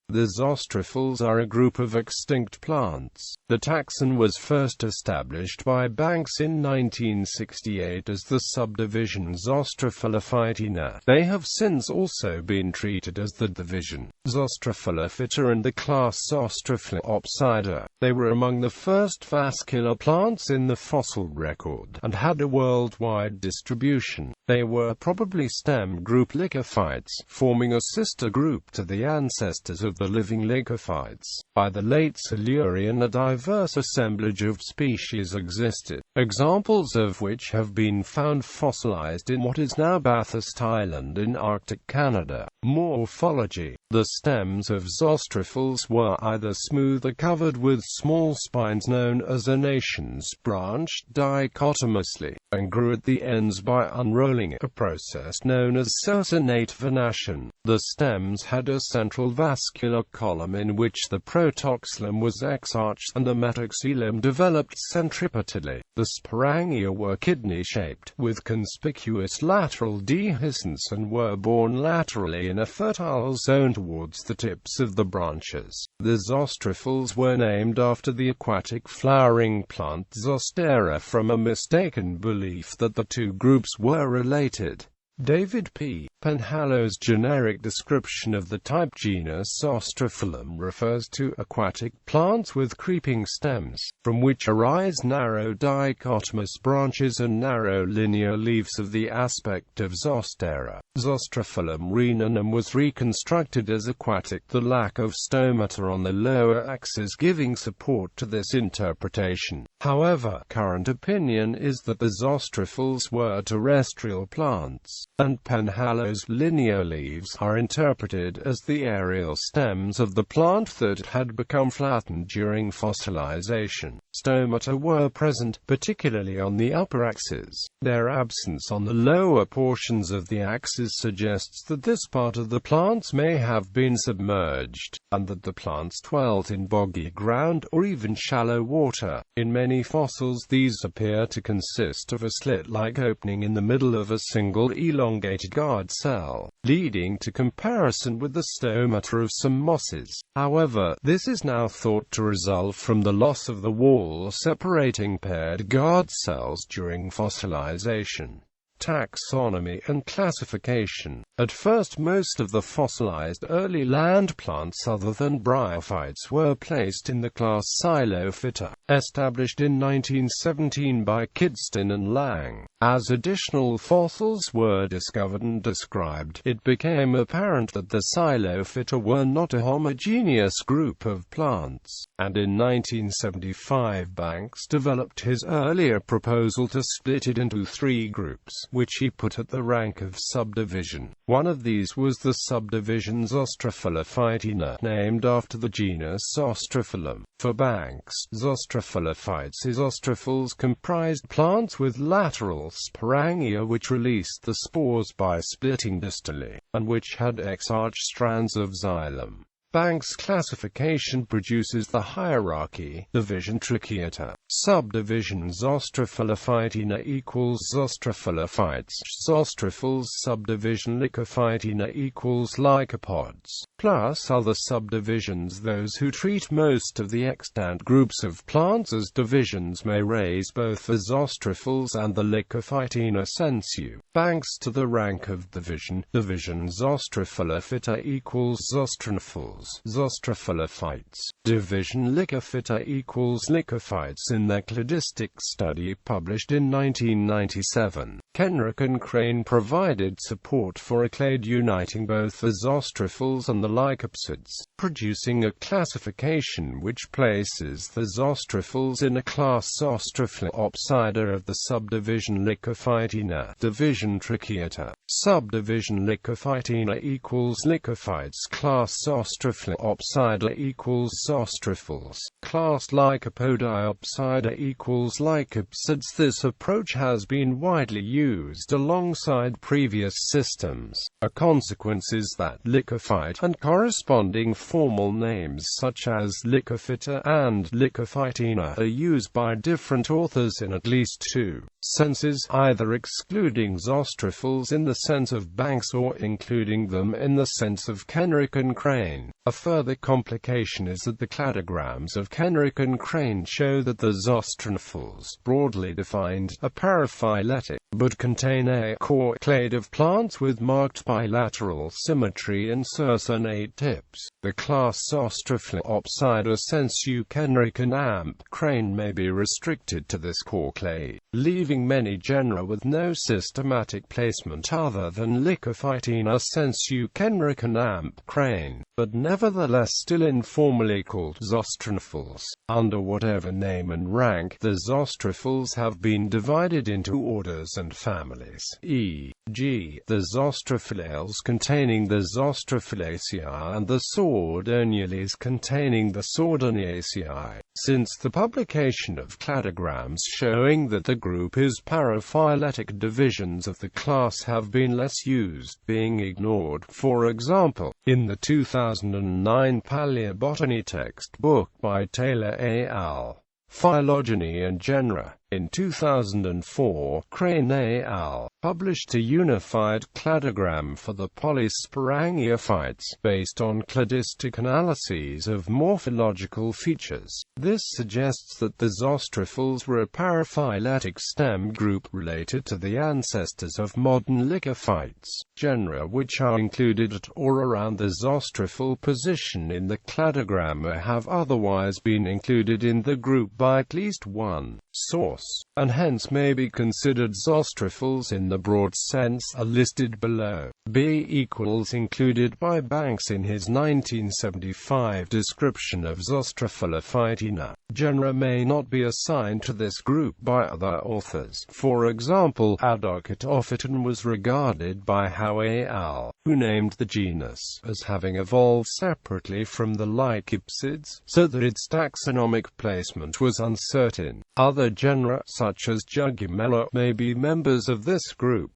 The Zosterophylls are a group of extinct plants. The taxon was first established by Banks in 1968 as the subdivision Zosterophyllophytina. They have since also been treated as the division Zosterophyllophyta and the class Zosterophyllopsida. They were among the first vascular plants in the fossil record, and had a worldwide distribution. They were probably stem group lycophytes, forming a sister group to the ancestors of the living lycophytes. By the late Silurian a diverse assemblage of species existed, examples of which have been found fossilized in what is now Bathurst Island in Arctic Canada. Morphology. The stems of Zosterophylls were either smooth or covered with small spines known as venations, branched dichotomously, and grew at the ends by unrolling, a process known as circinate venation. The stems had a central vascular column in which the protoxylem was exarched and the metaxylem developed centripetally. The sporangia were kidney-shaped, with conspicuous lateral dehiscence, and were borne laterally in a fertile zone towards the tips of the branches. The Zosterophylls were named after the aquatic flowering plant Zostera from a mistaken belief that the two groups were related. David P. Penhallow's generic description of the type genus Zosterophyllum refers to aquatic plants with creeping stems, from which arise narrow dichotomous branches and narrow linear leaves of the aspect of Zostera. Zosterophyllum rhinanum was reconstructed as aquatic, the lack of stomata on the lower axis giving support to this interpretation. However, current opinion is that the Zosterophylls were terrestrial plants, and Penhallow's linear leaves are interpreted as the aerial stems of the plant that had become flattened during fossilization. Stomata were present, particularly on the upper axis. Their absence on the lower portions of the axis suggests that this part of the plants may have been submerged, and that the plants dwelt in boggy ground or even shallow water. In many fossils these appear to consist of a slit-like opening in the middle of a single elongated guard cell, leading to comparison with the stomata of some mosses. However, this is now thought to result from the loss of the wall separating paired guard cells during fossilization. Taxonomy and classification. At first most of the fossilized early land plants other than bryophytes were placed in the class Xylophyta, established in 1917 by Kidston and Lang. As additional fossils were discovered and described, it became apparent that the Xylophyta were not a homogeneous group of plants, and in 1975 Banks developed his earlier proposal to split it into three groups, which he put at the rank of subdivision. One of these was the subdivision Zosterophyllophytina, named after the genus Zosterophyllum. For Banks, Zosterophyllophytes is Zosterophylls comprised plants with lateral sporangia which released the spores by splitting distally, and which had exarched strands of xylem. Banks' classification produces the hierarchy: division Trichiata, subdivision Zosterophyllophytina equals Zosterophyllophytes, Zosterophylls, subdivision Lycophytina equals lycopods, plus other subdivisions. Those who treat most of the extant groups of plants as divisions may raise both the Zosterophylls and the Lycophytina sensu. Banks to the rank of division Zosterophyllophyta equals Zosterophyllophyls, Zosterophyllophytes, division Lycophyta equals lycophytes. In their cladistic study published in 1997, Kenrick and Crane provided support for a clade uniting both the Zosterophylls and the lycopsids, producing a classification which places the Zosterophylls in a class Zosterophyllopsida of the subdivision Lycophytina, division Trichiata, subdivision Lycophytina equals lycophytes, class Zosterophyllopsida equals Zosterophylls, class Lycopodiopsida equals lycopsids. This approach has been widely used alongside previous systems. A consequence is that lycophyte and corresponding formal names such as Lycophyta and Lycophytina are used by different authors in at least two senses, either excluding Zosterophylls in the sense of Banks or including them in the sense of Kenrick and Crane. A further complication is that the cladograms of Kenrick and Crane show that the Zosterophylls, broadly defined, are paraphyletic, but contain a core clade of plants with marked bilateral symmetry and circinate tips. The class Zosterophyllopsida sensu Kenrick and Amp. Crane may be restricted to this core clade, leaving many genera with no systematic placement other than Lycophytina sensu Kenrick and Amp. Crane, but nevertheless still informally called Zosterophylls. Under whatever name and rank, the Zosterophylls have been divided into orders and families, e.g., the Zosterophyllophyls containing the Zosterophyllophyta and the Sordoniales containing the Sordoniaceae. Since the publication of cladograms showing that the group is paraphyletic, divisions of the class have been less used, being ignored. For example, in the 2009 Paleobotany textbook by Taylor et al., Phylogeny and Genera. In 2004, Crane et al. Published a unified cladogram for the polysporangiophytes, based on cladistic analyses of morphological features. This suggests that the Zosterophylls were a paraphyletic stem group related to the ancestors of modern lycophytes. Genera which are included at or around the Zosterophyll position in the cladogram have otherwise been included in the group by at least one source, and hence may be considered Zosterophylls in the broad sense, are listed below. B equals included by Banks in his 1975 description of Zosterophyllophytina. Genera may not be assigned to this group by other authors. For example, Ghedoghedo was regarded by Howe et al., who named the genus as having evolved separately from the lycophytes, so that its taxonomic placement was uncertain. Other genera, such as Ghedoghedo, may be members of this group.